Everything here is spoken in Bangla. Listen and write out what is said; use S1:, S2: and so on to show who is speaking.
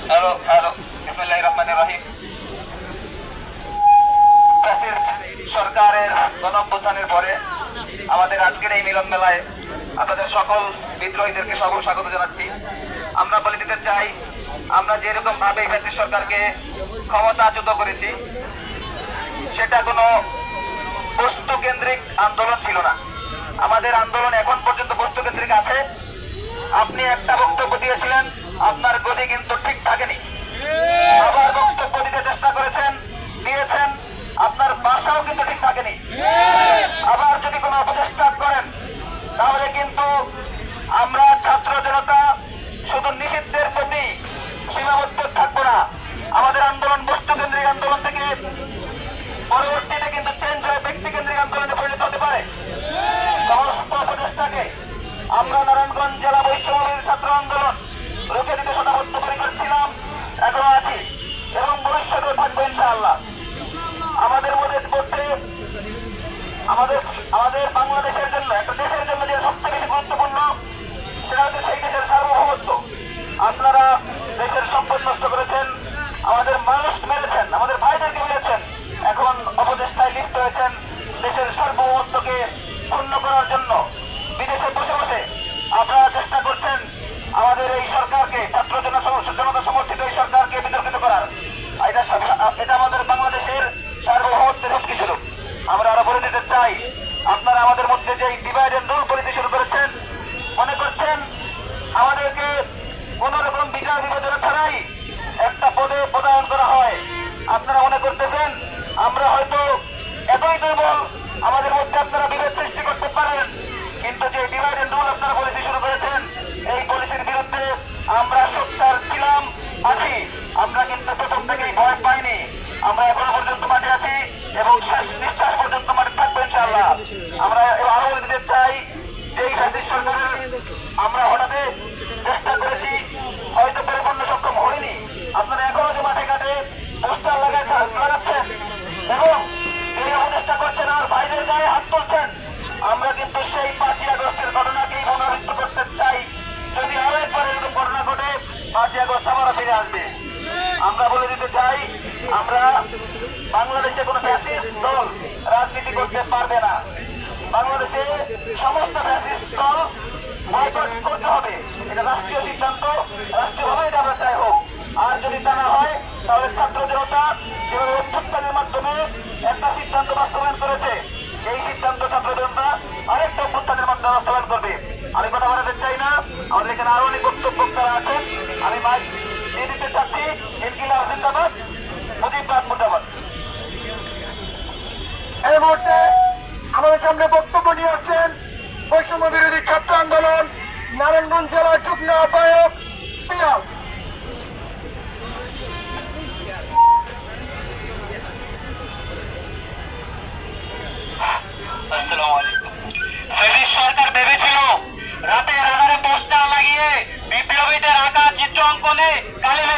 S1: হ্যালো হ্যালো বিসমিল্লাহির রহমানির রহিম। সরকারের গণঅভ্যুত্থানের পরে আমাদের আজকের এই মিলন মেলায় আপনাদের সকল বিদ্রোহীদেরকে সকল স্বাগত জানাচ্ছি। আমরা বলে দিতে চাই, আমরা যেরকম ভাবে ফ্যাসিস্ট সরকারকে ক্ষমতাচ্যুত করেছি, সেটা কোনো বস্তু কেন্দ্রিক আন্দোলন ছিল না। আমাদের আন্দোলন এখন পর্যন্ত বস্তু কেন্দ্রিক আছে। আপনি একটা বক্তব্য দিয়েছিলেন, আপনার গদি কিন্তু ঠিক থাকেনি। আবার বক্তব্য দিতে চেষ্টা করেছেন, দিয়েছেন, আপনার ভাষাও কিন্তু ঠিক থাকেনি। আবার যদি কোনো অপচেষ্টা করেন, তাহলে কিন্তু আমরা ছাত্র জনতা শুধু নিষিদ্ধের প্রতি সীমাবদ্ধ থাকবো না। আমাদের আন্দোলন বস্তু কেন্দ্রিক আন্দোলন থেকে পরবর্তীতে কিন্তু চেঞ্জ হয়ে ব্যক্তি কেন্দ্রিক আন্দোলনে পরিণত হতে পারে। সমস্ত অপচেষ্টাকে আমরা নারায়ণগঞ্জ জেলা বৈষম্যবিরোধী ছাত্র আন্দোলন রুখে দিতে শতাবদ্ধপরিকর ছিলাম, এখনো আছি এবং ভবিষ্যতেও থাকবো ইনশাআল্লাহ। আমাদের মধ্যে আমাদের বাংলাদেশের জন্য, একটা দেশের জন্য যে সবচেয়ে বেশি গুরুত্বপূর্ণ, সেটা হচ্ছে সেই দেশের সার্বভৌমত্ব। আপনারা দেশের সম্পদ নষ্ট করেছেন, আমাদের মানুষ মেরেছেন, আমাদের ভাইদেরকে মেরেছেন, এখন অপচেষ্টায় লিপ্ত হয়েছেন দেশের সার্বভৌমত্বকে ক্ষুণ্ণ করার জন্য। বিদেশে বসে বসে আপনারা চেষ্টা করছেন আমাদের এই সরকারকে, ছাত্র জনতা সমর্থিত এই সরকারকে বিতর্কিত করার। এটা আমাদের বাংলাদেশের সার্বভৌমত্বের হুমকি স্বরূপ। আমরা আরো বলে দিতে চাই, আপনারা আমাদের মধ্যে যে ডিভাইড এন্ড রুল পলিসি শুরু করেছেন, মনে করছেন আমাদেরকে কোন রকম বিচার বিবেচনা ছাড়াই একটা পদে পদায়ন করা হয়। আপনারা মনে করতেছেন আমরা হয়তো এতই দুর্বল, আমাদের মধ্যে আপনারা বিভেদ সৃষ্টি করতে পারেন, কিন্তু যে ডিভাইড এন্ড রুল আপনারা পলিসি শুরু করেছেন, এই পলিসির বিরুদ্ধে আমরা সোচ্চার ছিলাম, আছি। আমরা কিন্তু প্রথম থেকেই ভয় পাইনি। আমরা এখনো পর্যন্ত মাঠে আছি এবং শেষ নিঃশ্বাস পর্যন্ত মাঠে থাকবো ইনশাআল্লাহ। আমরা আরো বলে দিতে চাই যে এই ফ্যাসিস্ট সরকারের আমরা হঠাৎ চেষ্টা করেছি, হয়তো পরিপূর্ণ সক্ষম হয়নি। আপনারা এখনো যে মাঠে ঘাটে পোস্টার লাগাচ্ছেন এবং এই অপচেষ্টা করছেন, আর ভাইদের গায়ে হাত তুলছেন, আমরা কিন্তু সেই 5ই আগস্টের ঘটনাকেই পুনরাবৃত্তি করতে চাই। যদি আরো একবার এরকম ঘটনা ঘটে, 5ই আগস্ট আবার ফিরে আসবে। আমরা বলে দিতে চাই, আমরা বাংলাদেশে কোনো ফ্যাসিস্ট দল রাজনীতি করতে পারবে না। বাংলাদেশে সমস্ত ফ্যাসিস্ট দল বয়কট করতে হবে, এটা রাষ্ট্রীয় সিদ্ধান্ত, রাষ্ট্রীয়ভাবে এটা আমরা চাই হোক। আর যদি তা না হয়, তাহলে ছাত্র জনতা যেভাবে অভ্যুত্থানের মাধ্যমে একটা সিদ্ধান্ত বাস্তবায়ন করেছে, এই সিদ্ধান্ত ছাত্র জনতা আরেকটা অভ্যুত্থানের মাধ্যমে বাস্তবায়ন করবে। আমি কথা বলাতে চাই না, আমাদের এখানে আরো অনেক বক্তব্যকারী আছেন, আমি মাইক দিয়ে দিতে চাচ্ছি। ইনকিলাব জিন্দাবাদ, মুজিববাদ মুর্দাবাদ।
S2: এই মুহূর্তে আমাদের সামনে বক্তব্য নিয়ে আসছেন বৈষম্য বিরোধী ছাত্র আন্দোলন নারায়ণগঞ্জ জেলার যুগ্ম আহ্বায়ক পিয়াল।
S1: সরকার ভেবেছিল রাতের আধারে পোস্টার লাগিয়ে বিপ্লবীদের আঁকা চিত্র অঙ্কনে কালিমে